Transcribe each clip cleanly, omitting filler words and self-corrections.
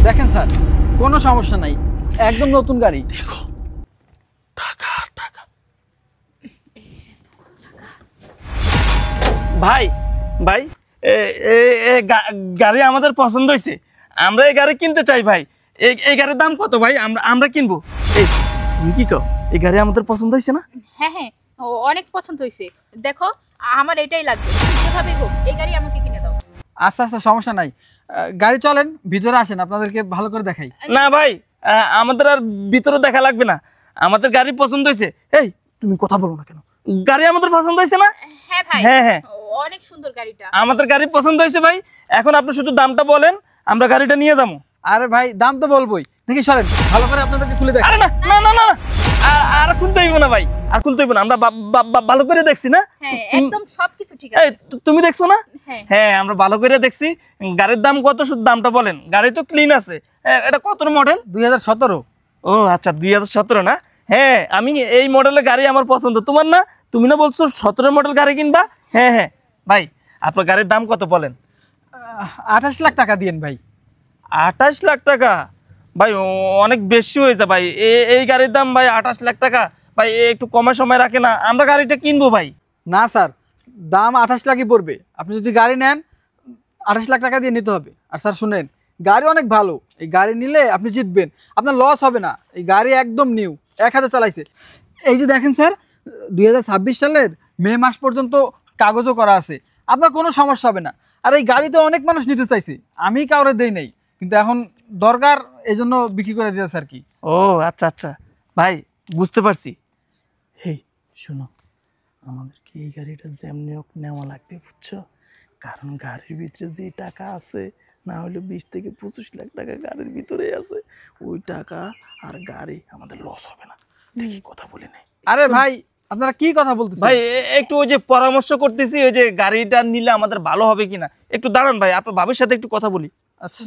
দেখেন স্যার, কোনো সমস্যা নাই, একদম নতুন গাড়ি। দেখো টাকা টাকা। ভাই ভাই গাড়ি আমাদের পছন্দ হয়েছে, আমরা এই গাড়ি কিনতে চাই ভাই। এই গাড়ির দাম কত ভাই? আমরা কিনবো। এই তুমি কি কও, এই গাড়ি আমাদের পছন্দ হয়েছে না? হ্যাঁ হ্যাঁ, অনেক পছন্দ হয়েছে। দেখো আমার এটাই লাগবে, যেভাবেই হোক এই গাড়ি আমাকে কিনে দাও। আচ্ছা আচ্ছা, সমস্যা নাই, গাড়ি চলেন ভিতরে আসেন, আপনাদেরকে ভালো করে দেখাই। না ভাই, আমাদের আর ভিতরে দেখা লাগবে না, আমাদের গাড়ি পছন্দ হয়েছে। এই তুমি কথা বলো না কেন, গাড়ি আমাদের পছন্দ হয়েছে না? হ্যাঁ ভাই, হ্যাঁ হ্যাঁ, অনেক সুন্দর গাড়িটা। আমাদের গাড়ি পছন্দ হয়েছে ভাই। এখন আপনি শুধু দামটা বলেন, আমরা গাড়িটা নিয়ে যাবো। আরে ভাই, দাম তো বলবোই, দেখি সরেন, ভালো করে আপনাদেরকে খুলে দেখ। আরে না না না না, আর খুলতে হইব না ভাই, আর খুলতে হইব না, আমরা ভালো করে দেখছি না। হ্যাঁ একদম সবকিছু ঠিক এই আছে। তুমি দেখছো না? হ্যাঁ হ্যাঁ, আমরা ভালো করে দেখছি। গাড়ির দাম কত, শুধু দামটা বলেন। গাড়ি তো ক্লিন আছে। এটা কত মডেল? 2017। ও আচ্ছা, 2017 না? হ্যাঁ, আমি এই মডেলের গাড়ি আমার পছন্দ। তোমার না? তুমি না বলছো 17 মডেল গাড়ি কিনবা? হ্যাঁ হ্যাঁ ভাই, আপনার গাড়ির দাম কত বলেন? 28 লাখ টাকা দিয়েন ভাই। 28 লাখ টাকা? ভাই অনেক বেশি হয়েছে ভাই, এই গাড়ির দাম ভাই 28 লাখ টাকা। ভাই একটু কমে সময় রাখে না, আমরা গাড়িটা কিনবো ভাই। না স্যার, দাম 28 লাখই পড়বে। আপনি যদি গাড়ি নেন 28 লাখ টাকা দিয়ে নিতে হবে। আর স্যার শুনেন, গাড়ি অনেক ভালো, এই গাড়ি নিলে আপনি জিতবেন, আপনার লস হবে না। এই গাড়ি একদম নিউ, 1 হাতে চালাইছে। এই যে দেখেন স্যার, 2026 সালের মে মাস পর্যন্ত কাগজও করা আছে, আপনার কোনো সমস্যা হবে না। আর এই গাড়ি তো অনেক মানুষ নিতে চাইছে, আমি কাউরে দেই নাই, কিন্তু এখন দরকার, এই জন্য বিক্রি করে দিয়েছে আর কি। ও আচ্ছা আচ্ছা ভাই, বুঝতে পারছি। হেই শোনো, আমাদেরকে এই গাড়িটা যেমনি হোক নেওয়া লাগবে, বুঝছো? কারণ গাড়ির ভিতরে যে টাকা আছে, না হলে 20 থেকে 25 লাখ টাকা গাড়ির ভিতরে আছে। ওই টাকা আর গাড়ি আমাদের লস হবে না, দেখি কথা বলে নেই। আরে ভাই, আপনারা কি কথা বলতেছেন ভাই একটু ওই যে পরামর্শ করতেছি, ওই যে গাড়িটা নিলে আমাদের ভালো হবে কিনা। একটু দাঁড়ান ভাই, আপনার ভাবির সাথে একটু কথা বলি। আচ্ছা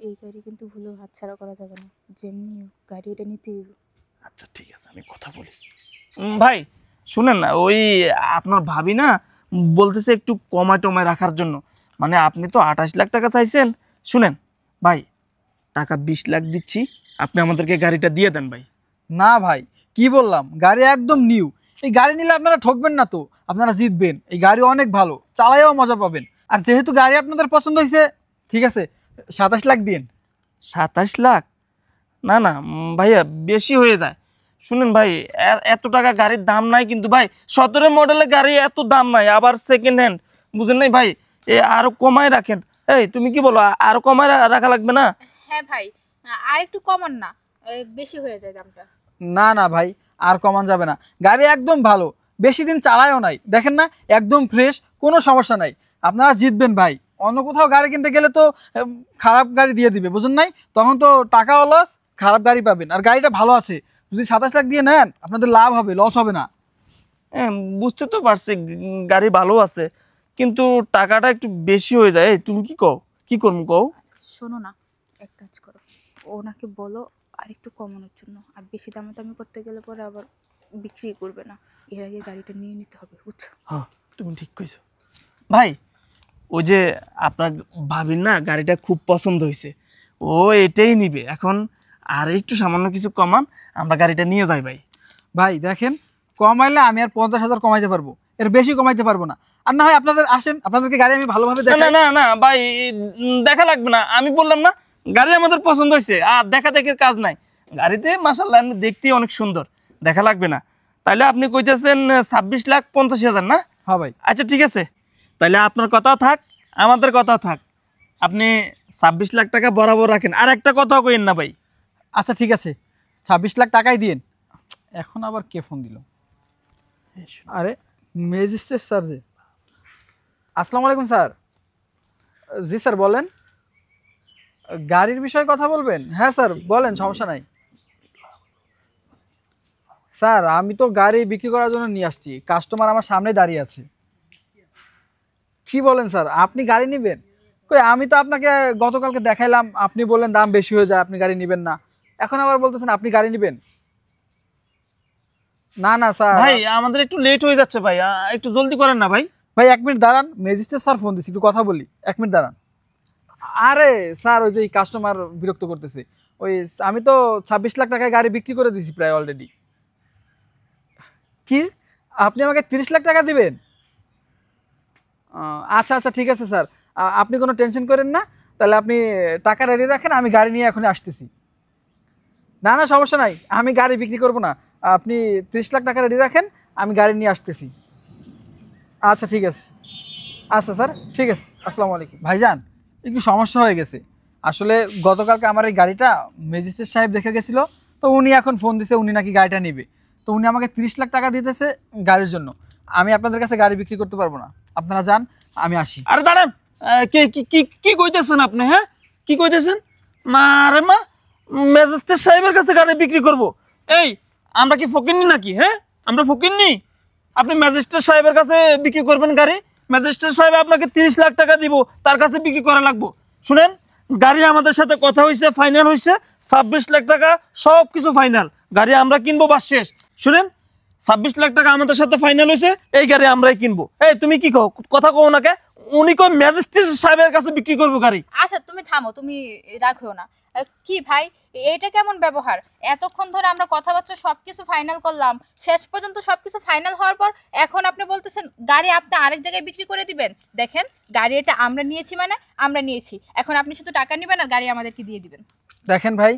এই গাড়ি কিন্তু ভুলেও হাতছাড়া করা যাবে না, যেমনি গাড়ি এটা নিতেই হবে। আচ্ছা ঠিক আছে, আমি কথা বলি। ভাই শুনেন না, ওই আপনার ভাবি না বলতেছে একটু কমায় টমায় রাখার জন্য। মানে আপনি তো 28 লাখ টাকা চাইছেন। শুনেন ভাই, টাকা 20 লাখ দিচ্ছি, আপনি আমাদেরকে গাড়িটা দিয়ে দেন ভাই। না ভাই, কি বললাম, গাড়ি একদম নিউ। এই গাড়ি নিলে আপনারা ঠকবেন না তো, আপনারা জিতবেন। এই গাড়ি অনেক ভালো, চালাইও মজা পাবেন। আর যেহেতু গাড়ি আপনাদের পছন্দ হয়েছে, ঠিক আছে, 27 লাখ দিন। 27 লাখ? না না ভাইয়া, বেশি হয়ে যায়। শুনেন ভাই, এত টাকা গাড়ির দাম নাই কিন্তু ভাই। 17 মডেলের গাড়ি এত দাম নাই, আবার সেকেন্ড হ্যান্ড, বুঝেন নাই ভাই? আরো কমায় রাখেন। এই তুমি কি বলো, আরো কমায় রাখা লাগবে না? হ্যাঁ ভাই, আর একটু কমান না, বেশি হয়ে যায় দামটা। না না ভাই, আর কমান যাবে না। গাড়ি একদম ভালো, বেশি দিন চালায়ও নাই, দেখেন না, একদম ফ্রেশ, কোনো সমস্যা নাই। আপনারা জিতবেন ভাই। অন্য কোথাও গাড়ি কিনতে গেলে তো খারাপ গাড়ি দিয়ে দিবে, বুঝুন নাই, তখন তো টাকাও লস, খারাপ গাড়ি পাবেন। আর গাড়িটা ভালো আছে, যদি 27 লাখ দিয়ে নেন আপনাদের লাভ হবে, লস হবে না। হ্যাঁ বুঝতে তো পারছি, গাড়ি ভালো আছে, কিন্তু টাকাটা একটু বেশি হয়ে যায়। এই তুমি কি কও, কি করবো কও? শোনো না, এক কাজ করো, ওনাকে বলো আর একটু কমানোর জন্য। আর বেশি দামাদামি করতে গেলে পরে আবার বিক্রি করবে না, এর আগে গাড়িটা নিয়ে নিতে হবে, বুঝছো? হ্যাঁ তুমি ঠিক কইছো ভাই। ওই যে আপনার ভাবির না গাড়িটা খুব পছন্দ হয়েছে, ও এটাই নিবে। এখন আর একটু সামান্য কিছু কমান, আমরা গাড়িটা নিয়ে যাই ভাই। ভাই দেখেন, কমাইলে আমি আর 50,000 কমাইতে পারবো, এর বেশি কমাইতে পারবো না। আর না হয় আপনাদের আসেন, আপনাদেরকে গাড়ি আমি ভালোভাবে না দেখাই। না না ভাই, দেখা লাগবে না, আমি বললাম না গাড়ি আমাদের পছন্দ হয়েছে, আর দেখা দেখির কাজ নাই। গাড়িতে মাশাআল্লাহ দেখতেই অনেক সুন্দর, দেখা লাগবে না। তাইলে আপনি কইতেছেন 26,50,000 না? হ্যাঁ ভাই। আচ্ছা ঠিক আছে, তাহলে আপনার কথাও থাক, আমাদের কথাও থাক। আপনি 26 লাখ টাকা বরাবর রাখেন, আর একটা কথাও কইেন না ভাই। আচ্ছা ঠিক আছে, 26 লাখ টাকাই দিন। এখন আবার কে ফোন দিল? আরে ম্যাজিস্ট্রেট স্যার যে। আসসালামু আলাইকুম স্যার। জি স্যার বলেন, গাড়ির বিষয়ে কথা বলবেন? হ্যাঁ স্যার বলেন, সমস্যা নাই। স্যার আমি তো গাড়ি বিক্রি করার জন্য নিয়ে আসছি, কাস্টমার আমার সামনে দাঁড়িয়ে আছে। কি বলেন স্যার, আপনি গাড়ি নেবেন? কই, আমি তো আপনাকে গতকালকে দেখাইলাম, আপনি বললেন দাম বেশি হয়ে যায়, আপনি গাড়ি নেবেন না। এখন আবার বলতেছেন আপনি গাড়ি নেবেন? না না স্যার। ভাই আমাদের একটু লেট হয়ে যাচ্ছে ভাই, একটু জলদি করেন না ভাই। ভাই 1 মিনিট দাঁড়ান, ম্যাজিস্ট্রেট স্যার ফোন দিচ্ছি, একটু কথা বলি, 1 মিনিট দাঁড়ান। আরে স্যার ওই যে কাস্টমার বিরক্ত করতেছে, ওই আমি তো 26 লাখ টাকায় গাড়ি বিক্রি করে দিয়েছি প্রায় অলরেডি। কি, আপনি আমাকে 30 লাখ টাকা দিবেন? আচ্ছা আচ্ছা ঠিক আছে স্যার, আপনি কোনো টেনশন করেন না, তাহলে আপনি টাকা রেডি রাখেন, আমি গাড়ি নিয়ে এখনই আসতেছি। না না সমস্যা নাই, আমি গাড়ি বিক্রি করব না, আপনি 30 লাখ টাকা রেডি রাখেন, আমি গাড়ি নিয়ে আসতেছি। আচ্ছা ঠিক আছে, আচ্ছা স্যার ঠিক আছে, আসসালামু আলাইকুম। ভাইজান একটু সমস্যা হয়ে গেছে, আসলে গতকালকে আমার এই গাড়িটা ম্যাজিস্ট্রেট সাহেব দেখে গেছিল, তো উনি এখন ফোন দিছে উনি নাকি গাড়িটা নেবে, তো উনি আমাকে 30 লাখ টাকা দিতেছে গাড়ির জন্য। আমি আপনাদের কাছে গাড়ি বিক্রি করতে পারবো না, আপনারা যান, আমি আসি। আরে দাঁড়ান, কি কি কি কি কইতেছেন আপনি? হ্যাঁ, কি কইতেছেন? না রে মা, ম্যাজিস্ট্রেট সাহেবের কাছে গাড়ি বিক্রি করব? এই, আমরা কি ফকিরনি নাকি? হ্যাঁ, আমরা ফকিরনি? আপনি ম্যাজিস্ট্রেট সাহেবের কাছে বিক্রি করবেন গাড়ি? ম্যাজিস্ট্রেট সাহেব আপনাকে 30 লাখ টাকা দিব, তার কাছে বিক্রি করা লাগবো? শুনেন, গাড়ি আমাদের সাথে কথা হয়েছে, ফাইনাল হয়েছে 26 লাখ টাকা, সব কিছু ফাইনাল। গাড়ি আমরা কিনবো, বাস শেষ। শুনেন, 26 লাখ টাকা আমাদের সাথে ফাইনাল হয়েছে, এই গাড়ি আমরাই কিনবো। এই তুমি কি কও, কথা কও না কে? উনি কই ম্যাজিস্ট্রেট সাহেবের কাছে বিক্রি করবো গাড়ি। আচ্ছা তুমি থামো, তুমি রাখো না। কি ভাই, এটা কেমন ব্যবহার? এতক্ষণ ধরে আমরা কথাবার্তা সবকিছু ফাইনাল করলাম, শেষ পর্যন্ত সবকিছু ফাইনাল হওয়ার পর এখন আপনি বলতেছেন গাড়ি আপনি আরেক জায়গায় বিক্রি করে দিবেন? দেখেন, গাড়ি এটা আমরা নিয়েছি, মানে আমরা নিয়েছি, এখন আপনি শুধু টাকা নেবেন আর গাড়ি আমাদেরকে দিয়ে দিবেন। দেখেন ভাই,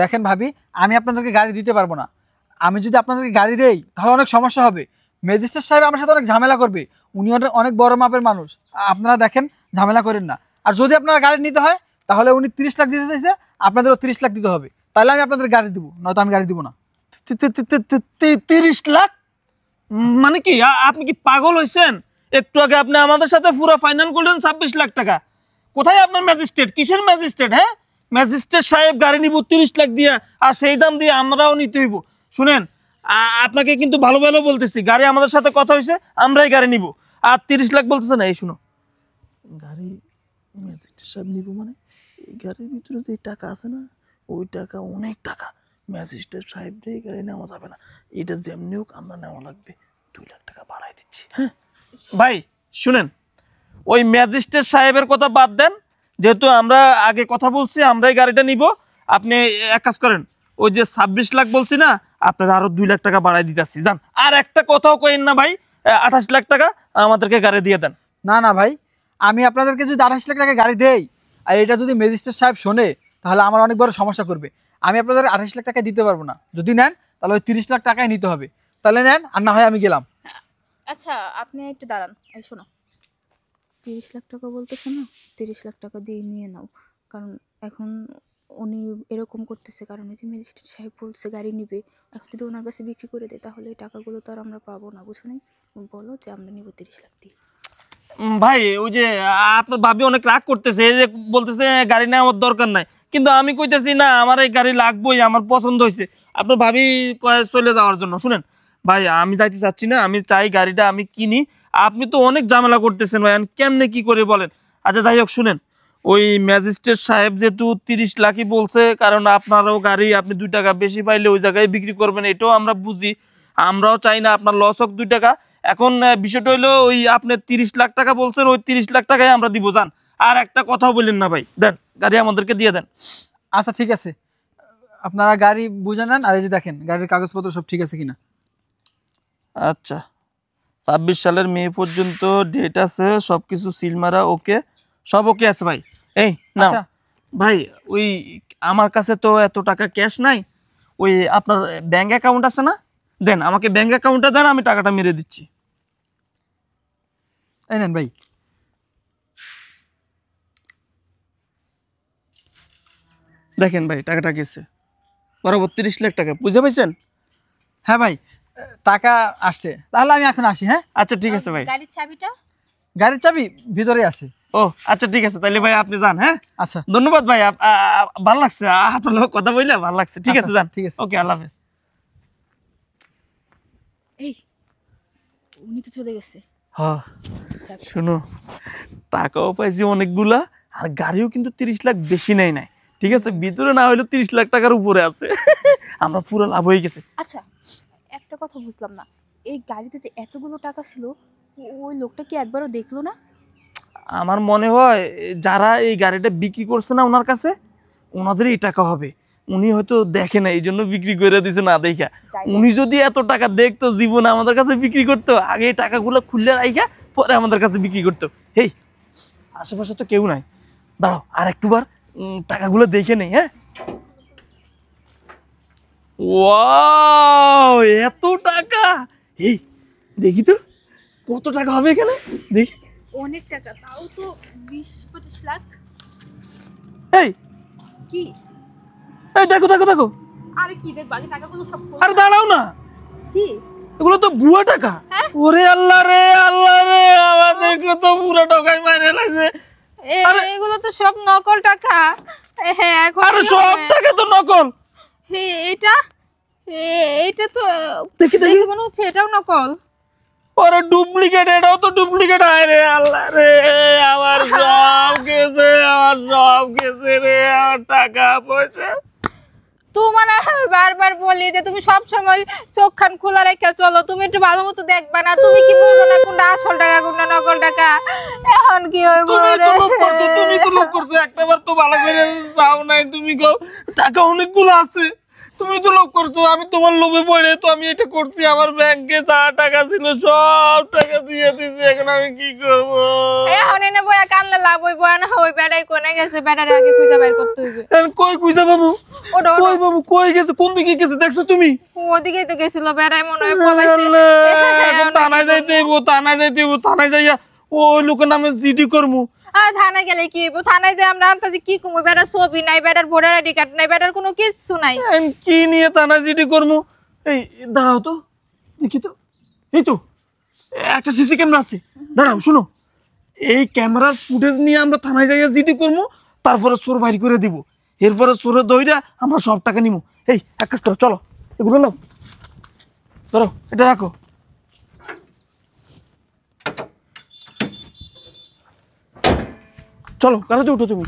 দেখেন ভাবি, আমি আপনাদেরকে গাড়ি দিতে পারবো না। আমি যদি আপনাদেরকে গাড়ি দেই তাহলে অনেক সমস্যা হবে, ম্যাজিস্ট্রেট সাহেব আমার সাথে অনেক ঝামেলা করবে, উনি অনেক বড় মাপের মানুষ, আপনারা দেখেন ঝামেলা করেন না। আর যদি আপনারা গাড়ি নিতে হয় তাহলে উনি 30 লাখ দিতে চাইছে, আপনাদেরও 30 লাখ দিতে হবে, তাহলে আমি আপনাদের গাড়ি দিব, নয়তো আমি গাড়ি দিব না। 30 লাখ মানে কি? আপনি কি পাগল হয়েছেন? একটু আগে আপনি আমাদের সাথে পুরো ফাইনাল করলেন 26 লাখ টাকা। কোথায় আপনার ম্যাজিস্ট্রেট? কিসের ম্যাজিস্ট্রেট? হ্যাঁ, ম্যাজিস্ট্রেট সাহেব গাড়ি নিব 30 লাখ দিয়ে, আর সেই দাম দিয়ে আমরাও নিতে হইব। শুনেন, আপনাকে কিন্তু ভালো ভালো বলতেছি, গাড়ি আমাদের সাথে কথা হয়েছে, আমরাই গাড়ি নিব। আর 30 লাখ বলতেছে না। এই শুনো, গাড়ি ম্যাজিস্ট্রেট সাহেব নিব মানে এই গাড়ির ভিতরে যে টাকা আছে না, ওই টাকা অনেক টাকা। ম্যাজিস্ট্রেট সাহেব এই গাড়ি নেওয়া যাবে না, এটা যেমনি হোক আমরা নেওয়া লাগবে। 2 লাখ টাকা বাড়াই দিচ্ছি। হ্যাঁ ভাই শুনেন, ওই ম্যাজিস্ট্রেট সাহেবের কথা বাদ দেন, যেহেতু আমরা আগে কথা বলছি আমরাই গাড়িটা নিব। আপনি এক কাজ করেন, ওই যে 26 লাখ বলছি না, আপনারা আরো 2 লাখ টাকা বাড়াই দিতেছি, যান। আর একটা কথাও কইেন না ভাই, 28 লাখ টাকা আমাদেরকে গাড়ি দিয়ে দেন। না না ভাই, আমি আপনাদেরকে যদি 28 লাখ টাকা গাড়ি দেই আর এটা যদি ম্যাজিস্ট্রেট সাহেব শোনে তাহলে আমার অনেক বড় সমস্যা করবে। আমি আপনাদের 28 লাখ টাকা দিতে পারবো না, যদি নেন তাহলে ওই 30 লাখ টাকাই নিতে হবে, তাহলে নেন, আর না হয় আমি গেলাম। আচ্ছা আপনি একটু দাঁড়ান, এই শোনো, 30 লাখ টাকা বলতেছো না, 30 লাখ টাকা দিয়ে নিয়ে নাও, কারণ এখন উনি এরকম করতেছে কারণ এই যে ম্যাজিস্ট্রেট সাহেব বলছে গাড়ি নিবে, এখন যদি ওনার কাছে বিক্রি করে দেয় তাহলে এই টাকাগুলো তো আর আমরা পাবো না, বুঝো নাই? বলো যে আমরা নিব 30 লাখ দিয়ে। ভাই ওই যে আপনার ভাবি অনেক রাগ করতেছে, এই যে বলতেছে গাড়ি নেওয়ার দরকার নাই, কিন্তু আমি কইতেছি না আমার এই গাড়ি লাগবেই, আমার পছন্দ হয়েছে। আপনার ভাবি কয়ে চলে যাওয়ার জন্য। শুনেন ভাই, আমি যাইতে চাচ্ছি না, আমি চাই গাড়িটা আমি কিনি। আপনি তো অনেক ঝামেলা করতেছেন ভাই, কেমনে কি করে বলেন? আচ্ছা যাই হোক, শুনেন, ওই ম্যাজিস্ট্রেট সাহেব যেহেতু 30 লাখই বলছে, কারণ আপনারও গাড়ি, আপনি 2 টাকা বেশি পাইলে ওই জায়গায় বিক্রি করবেন, এটাও আমরা বুঝি, আমরাও চাই না আপনার লস হোক 2 টাকা। এখন বিষয়টা হইলো, ওই আপনি 30 লাখ টাকা বলছেন, ওই 30 লাখ টাকায় আমরা দিব, যান। আর একটা কথাও বললেন না ভাই, দেন গাড়ি আমাদেরকে দিয়ে দেন। আচ্ছা ঠিক আছে, আপনারা গাড়ি বুঝে নেন, আর এই যে দেখেন গাড়ির কাগজপত্র সব ঠিক আছে কিনা। আচ্ছা, 26 সালের মে পর্যন্ত ডেট আছে, সবকিছু সিল মারা, ওকে, সব ওকে আছে ভাই। এই না আচ্ছা। ভাই, ওই আমার কাছে তো এত টাকা ক্যাশ নাই, ওই আপনার ব্যাংক অ্যাকাউন্ট আছে না, দেন আমাকে ব্যাংক অ্যাকাউন্টটা দেন, আমি টাকাটা মেরে দিচ্ছি। এই নেন ভাই। দেখেন ভাই, টাকাটা গেছে বরাবর 30 লাখ টাকা, বুঝে পাইছেন? হ্যাঁ ভাই, টাকা আসছে, তাহলে আমি এখন আসি। হ্যাঁ আচ্ছা ঠিক আছে ভাই। গাড়ির চাবিটা? গাড়ির চাবি ভিতরে আসে। ও আচ্ছা ঠিক আছে, তাহলে ভাই আপনি যান। হ্যাঁ আচ্ছা ধন্যবাদ ভাই, ভালো লাগছে আপনার লোক কথা বললে, ভালো লাগছে। ঠিক আছে, যান। ঠিক আছে। ওকে, আল্লাহ হাফেজ। এই উনি তো চলে গেছে। হ্যাঁ যাক। শুনো, টাকাও পাইছি অনেকগুলা, আর গাড়িও কিন্তু 30 লাখ বেশি নেই নাই, ঠিক আছে? ভিতরে না হইলে 30 লাখ টাকার উপরে আছে। আমরা পুরো লাভ হয়ে গেছে। আচ্ছা একটা কথা বুঝলাম না, এই গাড়িতে যে এতগুলো টাকা ছিল ওই লোকটা কি একবারও দেখলো না? আমার মনে হয় যারা এই গাড়িটা বিক্রি করছে না ওনার কাছে, ওনাদের এই টাকা হবে। উনি হয়তো দেখে না, এই জন্য বিক্রি করে দিছে না দেখা। উনি যদি এত টাকা দেখতো জীবনে আমাদের কাছে বিক্রি করতো, আগে এই টাকাগুলো খুললে রাইখা পরে আমাদের কাছে বিক্রি করতো। এই আশেপাশে তো কেউ নাই, দাঁড়াও আর একটুবার টাকাগুলো দেখে নেই। হ্যাঁ, ওয়াও এত টাকা! এই দেখি তো কত টাকা হবে এখানে, দেখি। অনেক টাকা, তাও তো 20-25 লাখ। এই কি? এই দেখো দেখো দেখো, আরে কি দেখবা, আগে টাকাগুলো সব আরে দাঁড়াও না, কি এগুলো তো ভুয়া টাকা। ওরে আল্লাহ রে, আল্লাহ রে, আমাদেরকে তো পুরো টাকাই মাইরে লাগছে। এগুলো তো সব নকল টাকা। হ্যাঁ, এখন আরে সব টাকা তো নকল। এটা এইটা তো দেখি দেখি, মনে হচ্ছে এটাও নকল। ওরে ডুপ্লিকেট, এটাও তো ডুপ্লিকেট। আয় রে আল্লাহ রে, আমার সব গেছে, আমার সব গেছে রে, আমার টাকা পয়সা। তোমার আমি বারবার বলি যে তুমি সব সময় চোখ খান খোলা রেখে চলো, তুমি একটু ভালো মতো দেখবা না? তুমি কি বোঝো না কোনটা আসল টাকা কোনটা নকল টাকা? এখন কি হইব তুমি রে? তো লোভ করছো, তুমি তো লোভ করছো, একটাবার তো ভালো করে যাও নাই। তুমি কও টাকা অনেকগুলো আছে, তুমি তো লোভ করছো। আমি তোমার লোভে পড়ে তো আমি এটা করছি। আমার ব্যাংকে যা টাকা ছিল সব টাকা দিয়ে দিছি, এখন আমি কি করব? এখন এনে বয়া কান্না লাভ হইব না? ওই বেড়াই কোনে গেছে, বেড়ারে আগে খুঁজে বের করতে হইবে। এখন কই খুঁজে বাবু? ওটা কই বাবু, কই গেছে? কোন দিকে গেছে দেখছো তুমি? ওদিকেই তো গেছিল, বেড়াই মনে হয় পলাইছে। এখন থানায় যাইতে হইব, থানায় যাইতে হইব, থানায় যাইয়া ওই লোকের নামে জিডি করবো। আর থানায় গেলে কি হইব? থানায় যে আমরা আনতাছি কি কমু? বেড়ার ছবি নাই, বেড়ার ভোটার আইডি কার্ড নাই, বেড়ার কোনো কিছু নাই। আমি কি নিয়ে থানায় জিডি করবো? এই দাঁড়াও তো দেখি তো, এই তো একটা সিসি ক্যামেরা আছে, দাঁড়াও শোনো। এই ক্যামেরার ফুটেজ নিয়ে আমরা থানায় যাইয়া জিডি করবো, তারপরে চোর বাইর করে দিব। এরপরে চোরে দইরা আমরা সব টাকা নিবো। এই এক কাজ করো, চলো এগুলো নাও, ধরো এটা রাখো। চলো গাড়িতে উঠো তুমি।